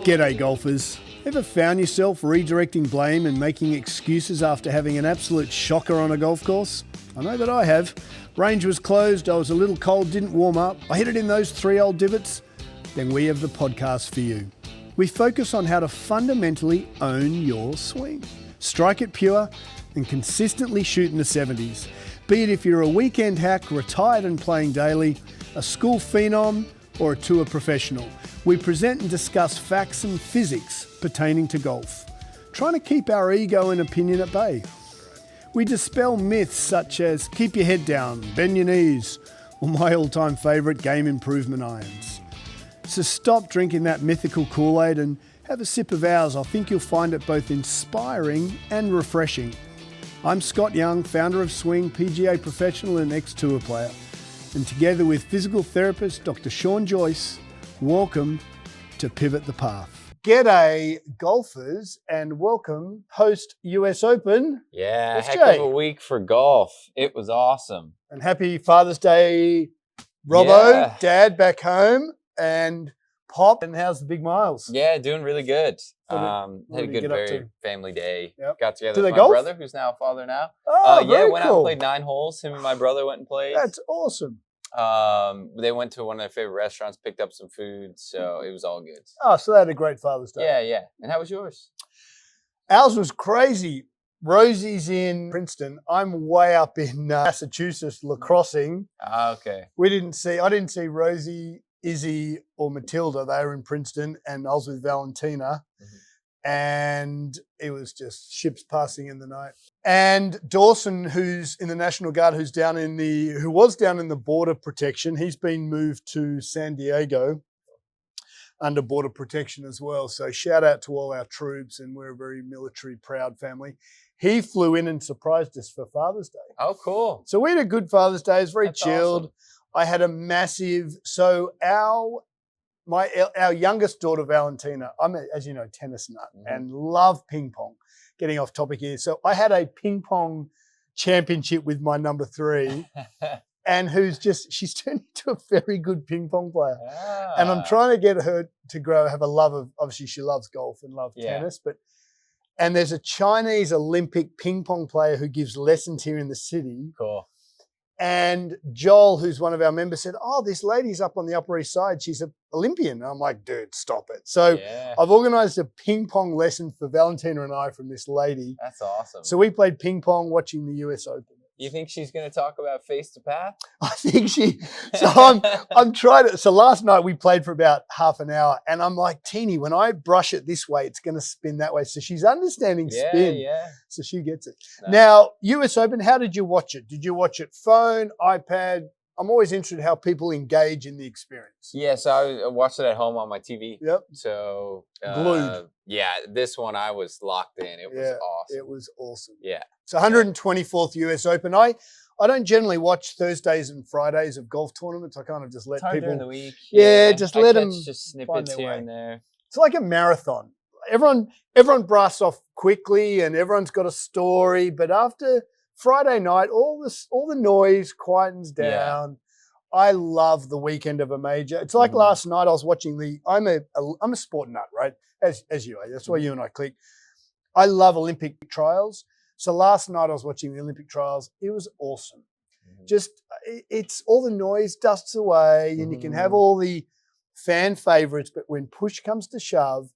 G'day golfers. Ever found yourself redirecting blame and making excuses after having an absolute shocker on a golf course? I know that I have. Range was closed, I was a little cold, didn't warm up, I hit it in those 3 old divots. Then we have the podcast for you. We focus on how to fundamentally own your swing. Strike it pure and consistently shoot in the 70s. Be it if you're a weekend hack, retired and playing daily, a school phenom, or a tour professional. We present and discuss facts and physics pertaining to golf, trying to keep our ego and opinion at bay. We dispel myths such as keep your head down, bend your knees, or my all-time favourite, game improvement irons. So stop drinking that mythical Kool-Aid and have a sip of ours. I think you'll find it both inspiring and refreshing. I'm Scott Young, founder of Swing, PGA professional and ex-tour player. And together with physical therapist Dr. Sean Joyce, welcome to Pivot the Path. G'day golfers and welcome post US Open. Yeah, What's heck Jay? of a week for golf. It was awesome. And happy Father's Day, Robbo, Yeah. Dad back home, and Pop. And how's the big miles? Yeah, doing really good. What Had a did you good, get up very to? family day. Yep. Got together Do they with my golf? brother, who's now a father now. Oh, Yeah, very went out cool. and played 9 holes. Him and my brother went and played. That's awesome. They went to one of their favorite restaurants, picked up some food, so it was all good. Oh, so they had a great Father's Day. Yeah. And how was yours? Ours was crazy. Rosie's in Princeton. I'm way up in Massachusetts, lacrossing. Okay. I didn't see Rosie, Izzy, or Matilda. They were in Princeton, and I was with Valentina. And it was just ships passing in the night. And Dawson, who's in the National Guard, who was down in the border protection, he's been moved to San Diego under border protection as well. So shout out to all our troops, and we're a very military proud family. He flew in and surprised us for Father's Day. Oh, cool. So we had a good Father's Day. It was very That's chilled. awesome. I had a massive, so our youngest daughter, Valentina, I'm, as you know, tennis nut and love ping pong. Getting off topic here. So I had a ping pong championship with my number 3 and she's turned into a very good ping pong player. And I'm trying to get her to have a love of, obviously she loves golf and loves tennis, and there's a Chinese Olympic ping pong player who gives lessons here in the city. Cool. And Joel, who's one of our members, said, oh, this lady's up on the Upper East Side. She's an Olympian. And I'm like, dude, stop it. So I've organised a ping pong lesson for Valentina and I from this lady. That's awesome. So we played ping pong watching the US Open. You think she's going to talk about face to path? I think I'm trying to. So last night we played for about half an hour and I'm like, Teeny, when I brush it this way, it's going to spin that way. So she's understanding spin. Yeah. So she gets it. Nice. Now, US Open, how did you watch it? Did you watch it phone, iPad? I'm always interested in how people engage in the experience. Yeah, so I watched it at home on my TV. Yep. So Glued. Yeah, this one I was locked in. It was awesome. It was awesome. Yeah. So 124th US Open. I don't generally watch Thursdays and Fridays of golf tournaments. I kind of just let It's hard people during the week. just I let catch them just find snippets their here way. and there. It's like a marathon. Everyone blasts off quickly and everyone's got a story, but after Friday night, all the noise quietens down. I love the weekend of a major. It's like last night I was watching I'm a sport nut, right? As you are. That's why you and I click. I love Olympic trials. So last night I was watching the Olympic trials. It was awesome. Just it's all the noise dusts away and you can have all the fan favorites, but when push comes to shove,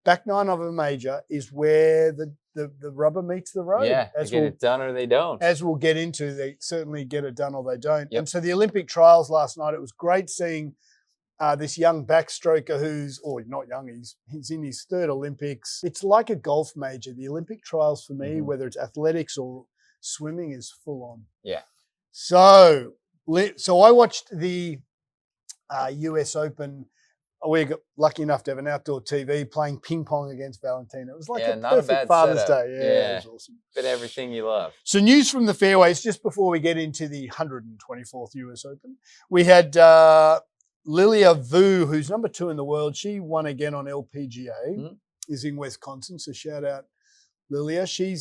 back 9 of a major is where the rubber meets the road. Yeah, they get it done or they don't. As we'll get into, they certainly get it done or they don't. Yep. And so the Olympic trials last night, it was great seeing this young backstroker who's, not young, he's in his 3rd Olympics. It's like a golf major. The Olympic trials for me, whether it's athletics or swimming, is full on. Yeah. So I watched the US Open. We got lucky enough to have an outdoor TV playing ping pong against Valentina. It was like a not a perfect bad Father's setup. Day. Yeah, it was awesome. But everything you love. So news from the fairways, just before we get into the 124th US Open. We had Lilia Vu, who's number 2 in the world. She won again on LPGA, is in Wisconsin. So shout out Lilia. She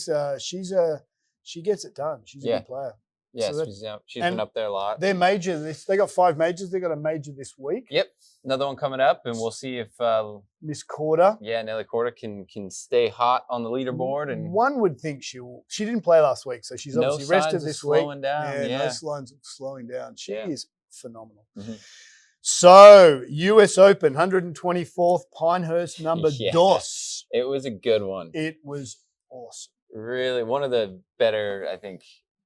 gets it done. She's a good player. Yes, So she's been up there a lot. They're major. They got 5 majors. They got a major this week. Yep, another one coming up, and we'll see if Miss Corder. Yeah, Nelly Corder can stay hot on the leaderboard. And one would think she will. She didn't play last week, so she's obviously rested this week. Slowing down. No signs of slowing down. She is phenomenal. Mm-hmm. So, US Open, 124th Pinehurst number dos. It was a good one. It was awesome. Really, one of the better, I think,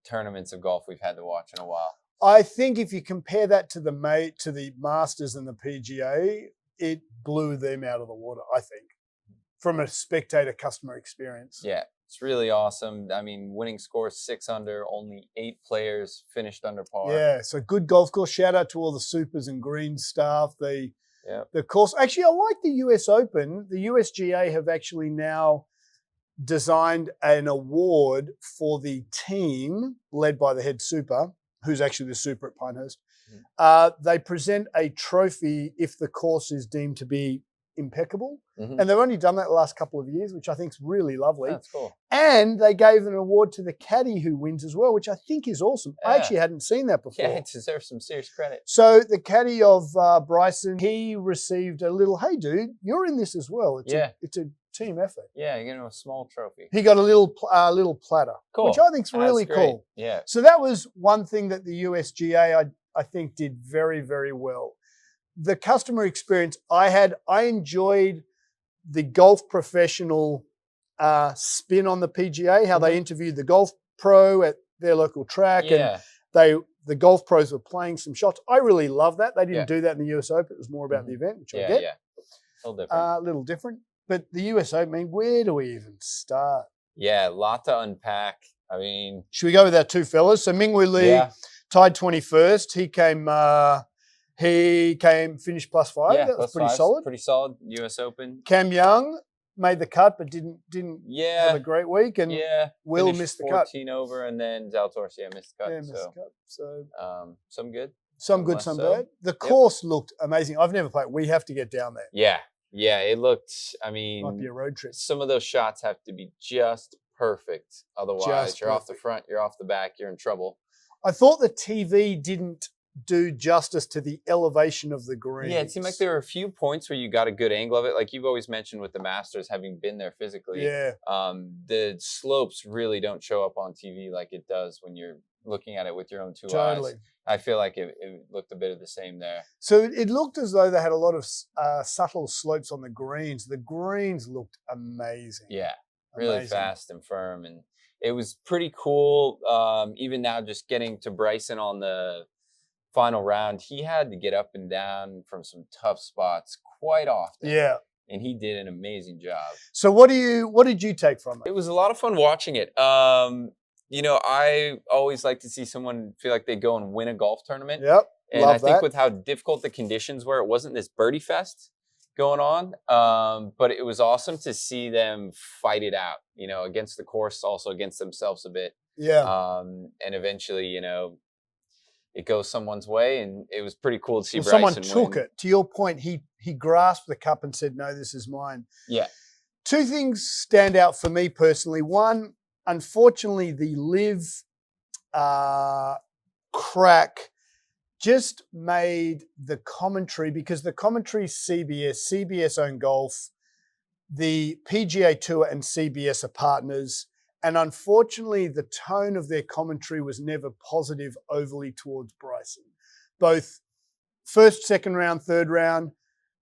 tournaments of golf we've had to watch in a while. I think if you compare that to the Masters and the PGA, it blew them out of the water, I think, from a spectator customer experience. Yeah, it's really awesome. I mean, winning score 6 under, only 8 players finished under par. Yeah, so good golf course. Shout out to all the supers and greens staff. The course. Actually, I like the US Open. The USGA have actually now designed an award for the team led by the head super, who's actually the super at Pinehurst. They present a trophy if the course is deemed to be impeccable. And they've only done that the last couple of years, which I think is really lovely. That's cool. And they gave an award to the caddy who wins as well, which I think is awesome. I actually hadn't seen that before. Yeah, it deserves some serious credit. So the caddy of Bryson, he received a little, hey, dude, you're in this as well. It's a team effort. Yeah, you know, a small trophy. He got a little platter, which I think is really cool. Yeah. So that was one thing that the USGA, I think, did very, very well. The customer experience I enjoyed the golf professional spin on the PGA, how they interviewed the golf pro at their local track, and the golf pros were playing some shots. I really love that. They didn't do that in the US Open. It was more about the event, which I get. Yeah, a little different. But the US Open, I mean, where do we even start? Yeah, a lot to unpack. I mean, should we go with our 2 fellas? So Mingwei Lee tied 21st. He finished +5. Yeah, that was pretty solid. Pretty solid. US Open. Cam Young made the cut, but didn't have a great week. And Will missed the 14 over, and then Zalatoris, missed the cut. Missed the cut. So some good. Some good, some bad. The course looked amazing. I've never played. We have to get down there. Yeah, it looked, I mean, might be a road trip. Some of those shots have to be just perfect. Otherwise, you're off the front, you're off the back, you're in trouble. I thought the TV didn't do justice to the elevation of the greens. Yeah, it seemed like there were a few points where you got a good angle of it. Like you've always mentioned with the Masters, having been there physically. Yeah. The slopes really don't show up on TV like it does when you're looking at it with your own 2 eyes. I feel like it looked a bit of the same there. So it looked as though they had a lot of subtle slopes on the greens. The greens looked amazing. Yeah, really fast and firm. And it was pretty cool. Even now, just getting to Bryson on the final round, he had to get up and down from some tough spots quite often. Yeah. And he did an amazing job. So what did you take from it? It was a lot of fun watching it. You know, I always like to see someone feel like they go and win a golf tournament. Yep. And I think with how difficult the conditions were, it wasn't this birdie fest going on. But it was awesome to see them fight it out, you know, against the course, also against themselves a bit. Yeah. And eventually, you know, it goes someone's way, and it was pretty cool to see Bryson someone took it. To your point, he grasped the cup and said, no, this is mine. Yeah. 2 things stand out for me personally. One, unfortunately, the live crack just made the commentary, because the commentary CBS own golf, the PGA Tour and CBS are partners. And unfortunately, the tone of their commentary was never positive overly towards Bryson. Both first, second round, third round,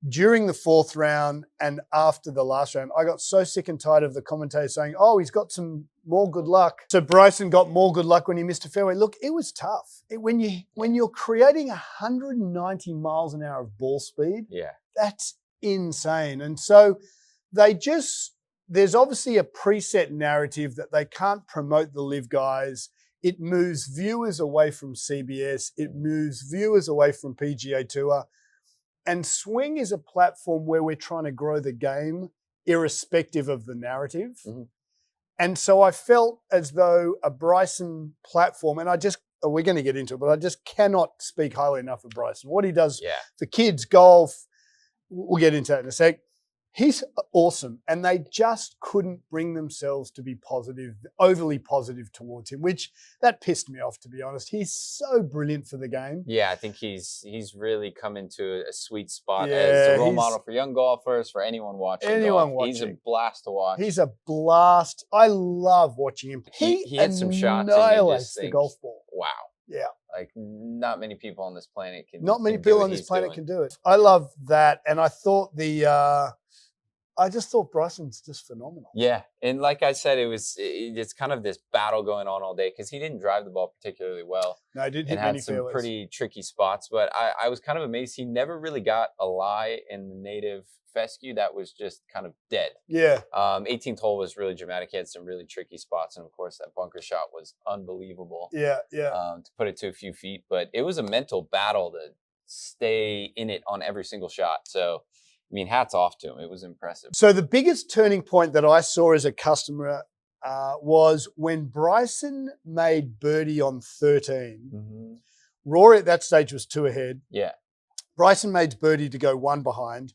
during the 4th round, and after the last round. I got so sick and tired of the commentators saying, oh, he's got some more good luck. So Bryson got more good luck when he missed a fairway. Look, it was tough. When you're creating 190 miles an hour of ball speed, that's insane. And so there's obviously a preset narrative that they can't promote the live guys. It moves viewers away from CBS. It moves viewers away from PGA Tour. And Swing is a platform where we're trying to grow the game irrespective of the narrative. Mm-hmm. And so I felt as though a Bryson platform, and we're going to get into it, but I just cannot speak highly enough of Bryson. What he does for kids, golf, we'll get into that in a sec. He's awesome, and they just couldn't bring themselves to be positive, overly positive towards him, which that pissed me off, to be honest. He's so brilliant for the game. Yeah, I think he's really come into a sweet spot as a role model for young golfers, for anyone watching. He's a blast to watch. He's a blast. I love watching him. He hits some shots and you just think, the golf ball. Wow. Yeah. Like not many people on this planet can. Not many people on this planet can do it. I love that, and I thought I just thought Bryson's just phenomenal. Yeah, and like I said, it's kind of this battle going on all day because he didn't drive the ball particularly well. No, he didn't hit and many had some fairways. Pretty tricky spots. But I was kind of amazed. He never really got a lie in the native fescue that was just kind of dead. Yeah. 18th hole was really dramatic. He had some really tricky spots, and of course that bunker shot was unbelievable. Yeah, yeah. To put it to a few feet, but it was a mental battle to stay in it on every single shot. So. I mean, hats off to him. It was impressive. So the biggest turning point that I saw as a customer was when Bryson made birdie on 13. Mm-hmm. Rory at that stage was 2 ahead. Yeah. Bryson made birdie to go 1 behind.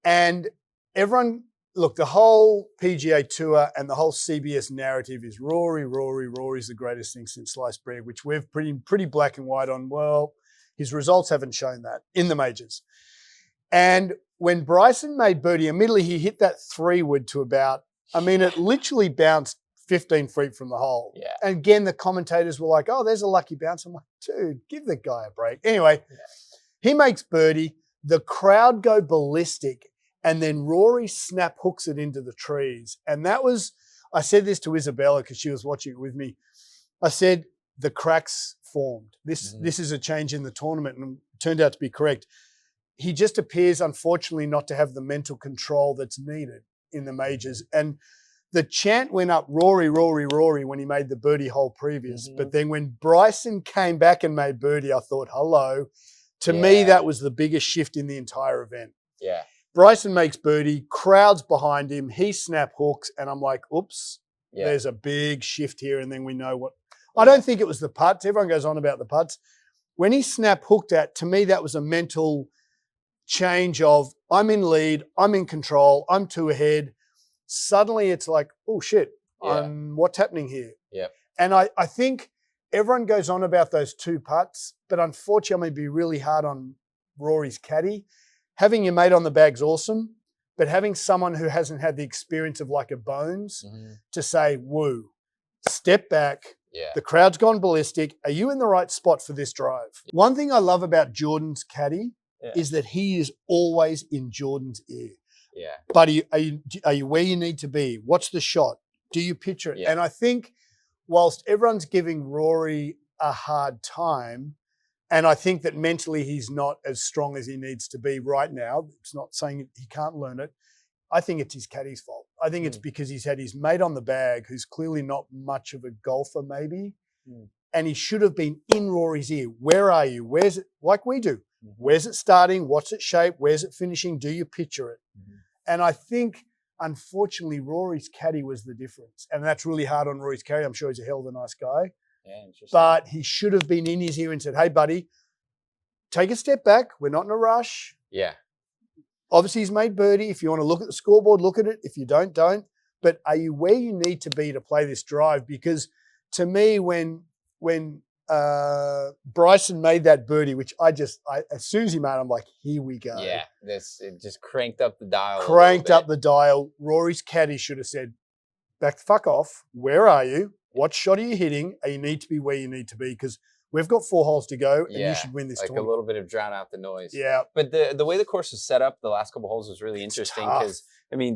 And everyone, look, the whole PGA Tour and the whole CBS narrative is Rory's the greatest thing since sliced bread, which we've pretty black and white on. Well, his results haven't shown that in the majors. And when Bryson made birdie, immediately he hit that 3-wood to about, it literally bounced 15 feet from the hole. Yeah. And again, the commentators were like, oh, there's a lucky bounce. I'm like, dude, give the guy a break. Anyway, He makes birdie. The crowd go ballistic. And then Rory snap hooks it into the trees. And that was, I said this to Isabella because she was watching it with me. I said, the cracks formed. This is a change in the tournament, and it turned out to be correct. He just appears, unfortunately, not to have the mental control that's needed in the majors. And the chant went up, Rory, when he made the birdie hole previous. But then when Bryson came back and made birdie, I thought, hello. To me, that was the biggest shift in the entire event. Yeah. Bryson makes birdie, crowd's behind him, he snap hooks, and I'm like, oops, there's a big shift here. And then we know what. I don't think it was the putts. Everyone goes on about the putts. When he snap hooked at, to me, that was a mental change of I'm in lead, I'm in control, I'm 2 ahead. Suddenly it's like, oh shit, what's happening here? Yeah. And I think everyone goes on about those 2 putts, but unfortunately I'm going to be really hard on Rory's caddy. Having your mate on the bag's awesome, but having someone who hasn't had the experience of like a Bones to say, woo, step back. Yeah. The crowd's gone ballistic. Are you in the right spot for this drive? One thing I love about Jordan's caddy is that he is always in Jordan's ear. Yeah. Buddy, are you where you need to be? What's the shot? Do you picture it? Yeah. And I think whilst everyone's giving Rory a hard time, and I think that mentally he's not as strong as he needs to be right now, it's not saying he can't learn it. I think it's his caddy's fault. I think it's because he's had his mate on the bag who's clearly not much of a golfer maybe, and he should have been in Rory's ear. Where are you? Where's it? Like we do. Where's it starting? What's its shape? Where's it finishing? Do you picture it? And I think, unfortunately, Rory's caddy was the difference. And that's really hard on Rory's caddy. I'm sure he's a hell of a nice guy. Yeah, interesting. But he should have been in his ear and said, hey, buddy, take a step back. We're not in a rush. Yeah. Obviously, he's made birdie. If you want to look at the scoreboard, look at it. If you don't, don't. But are you where you need to be to play this drive? Because to me, when Bryson made that birdie, which as soon as he made it, I'm like, here we go. Yeah, it just cranked up the dial. Cranked up the dial. Rory's caddy should have said, back the fuck off. Where are you? What shot are you hitting? You need to be where you need to be because we've got 4 holes to go and you should win this tournament. A little bit of drown out the noise. Yeah. But the way the course was set up the last couple holes was really interesting because,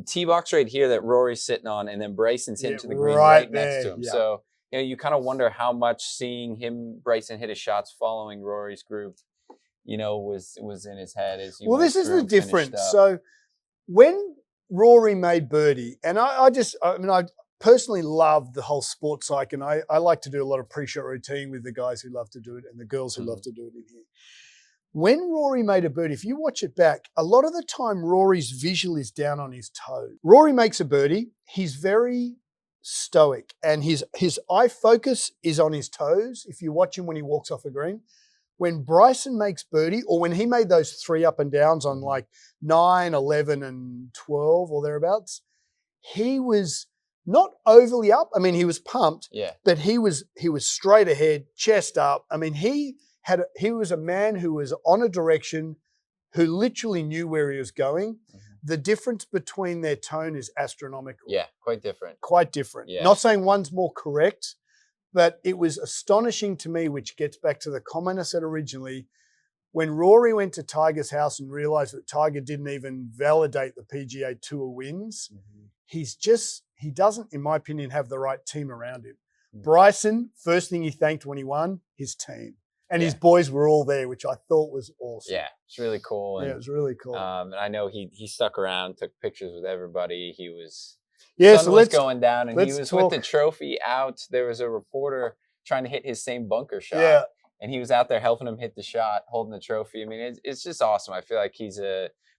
tee box right here that Rory's sitting on and then Bryson's hitting to the green right next to him. Yeah. So, you kind of wonder how much seeing Bryson hit his shots following Rory's group, was in his head as he this is the difference. So when Rory made birdie, and I personally love the whole sports psych, and I like to do a lot of pre-shot routine with the guys who love to do it and the girls who love to do it in here. When Rory made a birdie, if you watch it back, a lot of the time Rory's visual is down on his toes. Rory makes a birdie. He's very stoic and his eye focus is on his toes. If you watch him when he walks off a green, when Bryson makes birdie, or when he made those 3 up and downs on like 9, 11, and 12 or thereabouts, he was not overly up. I mean, he was pumped, but he was straight ahead, chest up. I mean, he was a man who was on a direction, who literally knew where he was going. The difference between their tone is astronomical. Yeah, quite different. Quite different. Yeah. Not saying one's more correct, but it was astonishing to me, which gets back to the comment I said originally, when Rory went to Tiger's house and realized that Tiger didn't even validate the PGA Tour wins, he doesn't, in my opinion, have the right team around him. Bryson, first thing he thanked when he won, his team. And his boys were all there, which I thought was awesome. Yeah, it's really cool. And, it was really cool. And I know he stuck around, took pictures with everybody. He was sun was going down, and he was with the trophy out. There was a reporter trying to hit his same bunker shot. Yeah. And he was out there helping him hit the shot, holding the trophy. I mean, it's just awesome. I feel like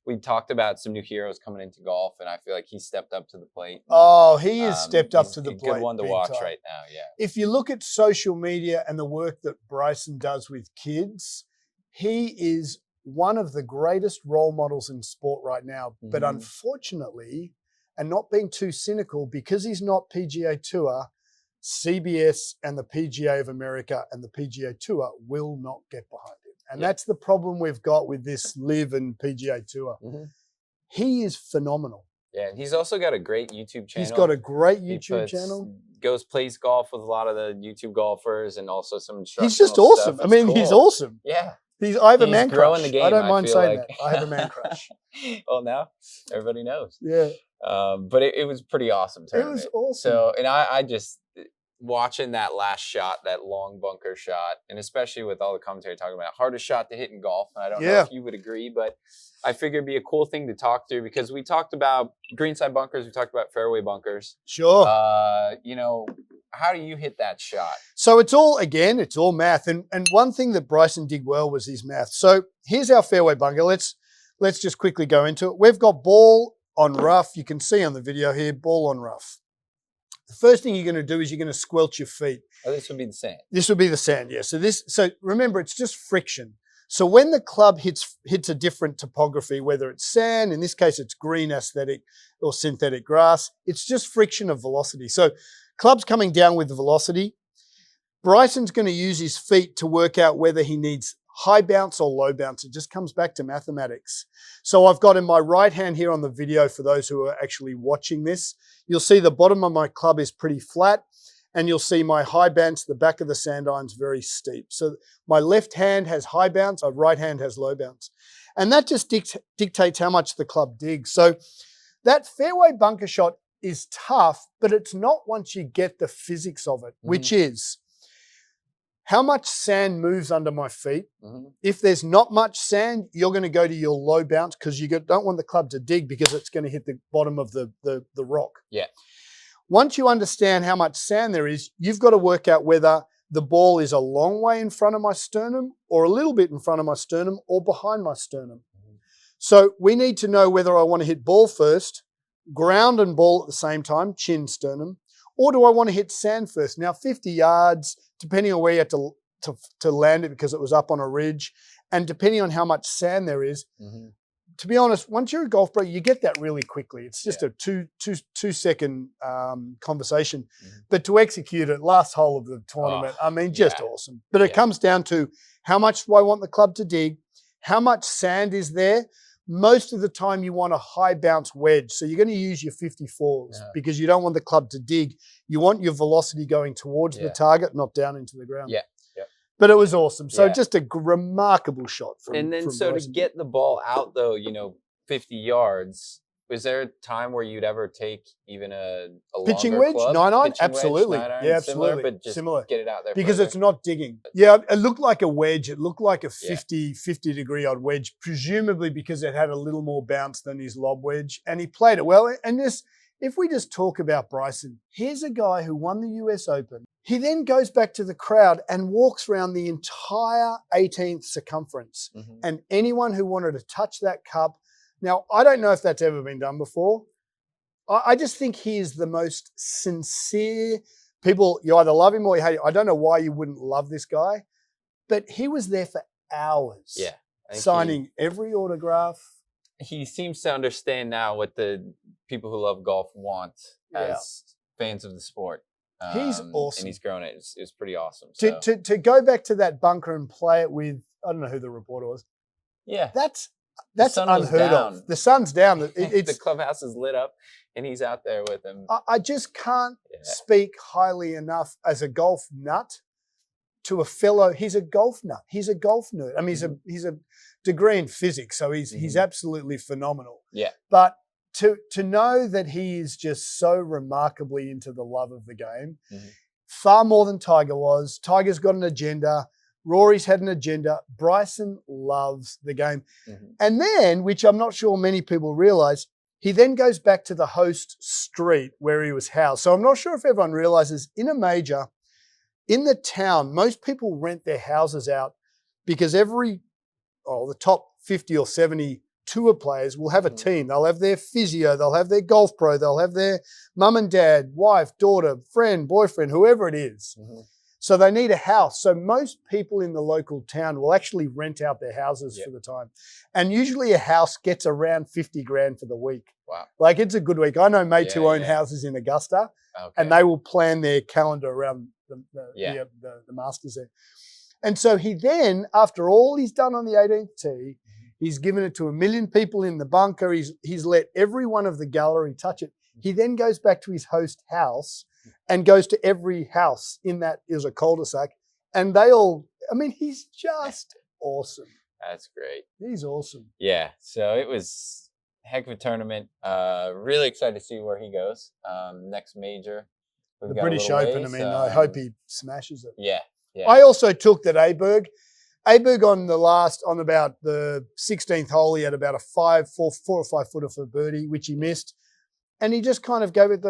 we talked about some new heroes coming into golf, and I feel like he stepped up to the plate. Oh, he has stepped up to the plate. Good one to watch right now, yeah. If you look at social media and the work that Bryson does with kids, he is one of the greatest role models in sport right now. But unfortunately, and not being too cynical, because he's not PGA Tour, CBS and the PGA of America and the PGA Tour will not get behind him. And that's the problem we've got with this LIV and PGA Tour. He is phenomenal. Yeah, and he's also got a great YouTube channel. He's got a great YouTube channel. Plays golf with a lot of the YouTube golfers, and also some instructional He's just awesome. stuff. I mean, he's awesome. Yeah. I have a man growing crush. the game, I don't mind saying like. that. I have a man crush. Well, now everybody knows. Yeah. But it was pretty awesome tournament. It was awesome. So, and I just, watching that last shot, that long bunker shot, and especially with all the commentary talking about hardest shot to hit in golf, and I don't know if you would agree, but I figured it'd be a cool thing to talk through, because we talked about greenside bunkers, we talked about fairway bunkers. Sure. How do you hit that shot? So it's all math. And one thing that Bryson did well was his math. So here's our fairway bunker. Let's just quickly go into it. We've got ball on rough. You can see on the video here, ball on rough. The first thing you're going to do is you're going to squelch your feet. Oh, this would be the sand. This would be the sand, yeah. So remember, it's just friction. So when the club hits a different topography, whether it's sand, in this case it's green aesthetic or synthetic grass, it's just friction of velocity. So club's coming down with the velocity. Bryson's going to use his feet to work out whether he needs high bounce or low bounce. It just comes back to mathematics. So I've got in my right hand here on the video, for those who are actually watching this, you'll see the bottom of my club is pretty flat, and you'll see my high bounce, the back of the sand iron's very steep. So my left hand has high bounce, my right hand has low bounce. And that just dictates how much the club digs. So that fairway bunker shot is tough, but it's not once you get the physics of it, which is how much sand moves under my feet. If there's not much sand, you're going to go to your low bounce, because you don't want the club to dig, because it's going to hit the bottom of the rock. Yeah. Once you understand how much sand there is, you've got to work out whether the ball is a long way in front of my sternum, or a little bit in front of my sternum, or behind my sternum. So we need to know whether I want to hit ball first, ground and ball at the same time, chin, sternum, or do I want to hit sand first? Now, 50 yards, depending on where you have to land it, because it was up on a ridge, and depending on how much sand there is, to be honest, once you're a golf pro, you get that really quickly. It's just a two second conversation. But to execute it, last hole of the tournament, I mean, just awesome. But it comes down to how much do I want the club to dig? How much sand is there? Most of the time you want a high bounce wedge. So you're going to use your 54s because you don't want the club to dig. You want your velocity going towards the target, not down into the ground. But it was awesome. So just a remarkable shot. From Bryson. To get the ball out, though, 50 yards, was there a time where you'd ever take even a pitching longer wedge? club? 9-iron? Pitching Absolutely. Wedge, 9-iron, Yeah, absolutely. Similar, but just get it out there. Because further. it's not digging. Yeah, it looked like a wedge. It looked like a 50 degree odd wedge, presumably because it had a little more bounce than his lob wedge. And he played it well. And if we just talk about Bryson, here's a guy who won the US Open. He then goes back to the crowd and walks around the entire 18th circumference. And anyone who wanted to touch that cup. Now, I don't know if that's ever been done before. I just think he is the most sincere. People, you either love him or you hate him. I don't know why you wouldn't love this guy. But he was there for hours. Yeah. I think Signing every autograph. He seems to understand now what the people who love golf want as fans of the sport. He's awesome. And he's grown it. It's pretty awesome. To go back to that bunker and play it with, I don't know who the reporter was. Yeah. That's unheard of. The sun's down. The clubhouse is lit up and he's out there with him. I just can't speak highly enough as a golf nut to a fellow. He's a golf nut. He's a golf nerd. I mean, he's a degree in physics, so he's absolutely phenomenal. Yeah. But to know that he is just so remarkably into the love of the game, far more than Tiger was. Tiger's got an agenda. Rory's had an agenda. Bryson loves the game. And then, which I'm not sure many people realize, he then goes back to the host street where he was housed. So I'm not sure if everyone realizes in a major, in the town, most people rent their houses out because the top 50 or 70 tour players will have a team. They'll have their physio, they'll have their golf pro, they'll have their mum and dad, wife, daughter, friend, boyfriend, whoever it is. So they need a house. So most people in the local town will actually rent out their houses for the time. And usually a house gets around 50 grand for the week. Wow. Like it's a good week. I know mates who own houses in Augusta and they will plan their calendar around the Masters there. And so he then, after all he's done on the 18th tee, he's given it to 1 million people in the bunker. He's let every one of the gallery touch it. He then goes back to his host house and goes to every house in that is a cul-de-sac. And they all, I mean, he's just awesome. That's great. He's awesome. Yeah. So it was a heck of a tournament. Really excited to see where he goes. Next major. The British Open, I hope he smashes it. Yeah. I also took that Aberg on about the 16th hole, he had about a 4 or 5 footer for birdie, which he missed. And he just kind of gave it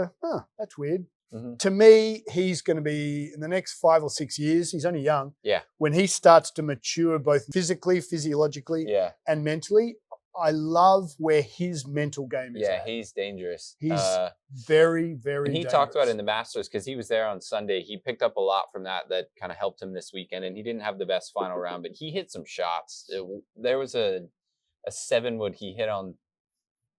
that's weird. To me, he's going to be, in the next 5 or 6 years, he's only young. Yeah. When he starts to mature both physically, physiologically, and mentally, I love where his mental game is at. He's dangerous. He's very, very and he dangerous. talked about it in the Masters because he was there on Sunday. He picked up a lot from that kind of helped him this weekend. And he didn't have the best final round, but he hit some shots. There was a 7-wood he hit on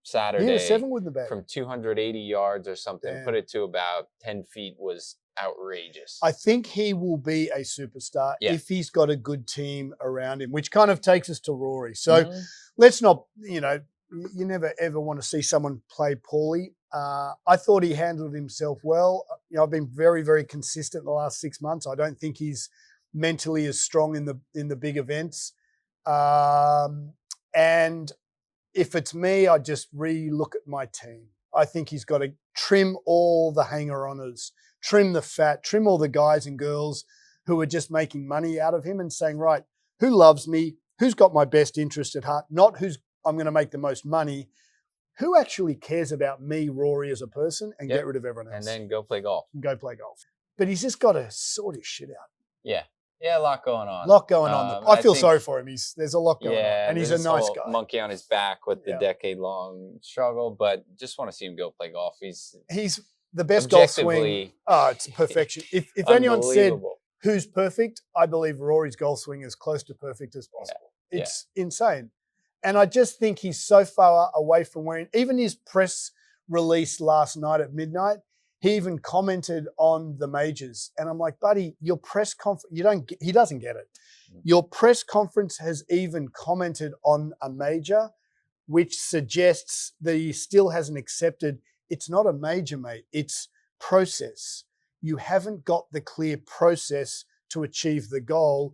Saturday. He hit a 7-wood in the bag. From 280 yards or something. Damn. Put it to about 10 feet was outrageous. I think he will be a superstar if he's got a good team around him, which kind of takes us to Rory. So let's not, you never ever want to see someone play poorly. I thought he handled himself well. I've been very, very consistent the last 6 months. I don't think he's mentally as strong in the big events. And if it's me, I just re-look at my team. I think he's got to trim all the hanger-oners, trim the fat, trim all the guys and girls who are just making money out of him and saying, right, who loves me? Who's got my best interest at heart? Not who's I'm going to make the most money. Who actually cares about me, Rory, as a person, and get rid of everyone else? And then go play golf. But he's just got to sort his shit out. Yeah. Yeah, a lot going on. I feel sorry for him. There's a lot going on. And he's a nice guy. Monkey on his back with the decade-long struggle, but just want to see him go play golf. He's the best golf swing. Oh, it's perfection. If anyone said who's perfect, I believe Rory's golf swing is close to perfect as possible. Yeah. It's insane. And I just think he's so far away from where even his press release last night at midnight, he even commented on the majors. And I'm like, buddy, your press conference, he doesn't get it. Your press conference has even commented on a major, which suggests that he still hasn't accepted it's not a major, mate. It's process. You haven't got the clear process to achieve the goal.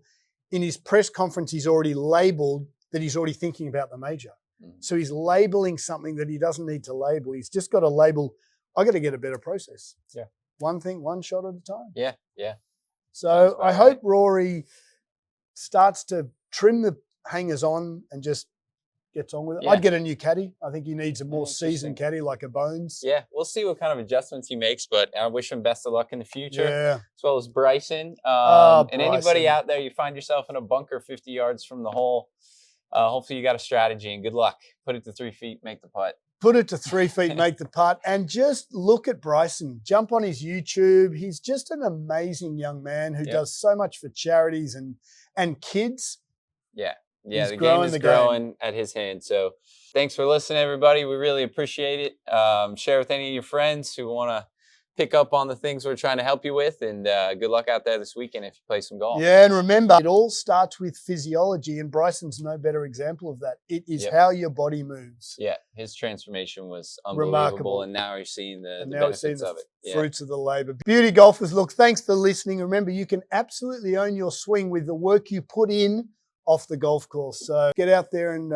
In his press conference, he's already labeled that he's already thinking about the major. So he's labeling something that he doesn't need to label. He's just got to label, I got to get a better process. Yeah. One thing, one shot at a time. Yeah, yeah. So I hope Rory starts to trim the hangers on and just gets on with it. Yeah. I'd get a new caddy. I think he needs a more seasoned caddy like a Bones. Yeah, we'll see what kind of adjustments he makes, but I wish him best of luck in the future. Yeah. As well as Bryson. And anybody out there, you find yourself in a bunker 50 yards from the hole, hopefully you got a strategy and good luck. Put it to 3 feet, make the putt. Put it to 3 feet, make the putt, and just look at Bryson. Jump on his YouTube. He's just an amazing young man who does so much for charities and kids. Yeah, He's the game is growing at his hand. So thanks for listening, everybody. We really appreciate it. Share with any of your friends who want to pick up on the things we're trying to help you with, and good luck out there this weekend if you play some golf. Yeah, and remember, it all starts with physiology, and Bryson's no better example of that. It is how your body moves. Yeah, his transformation was unbelievable, remarkable, and now you're seeing the benefits of it. Fruits of the labor. Beauty golfers, look, thanks for listening. Remember, you can absolutely own your swing with the work you put in off the golf course. So get out there and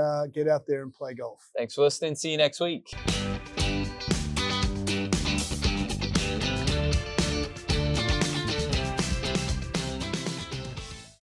play golf. Thanks for listening. See you next week.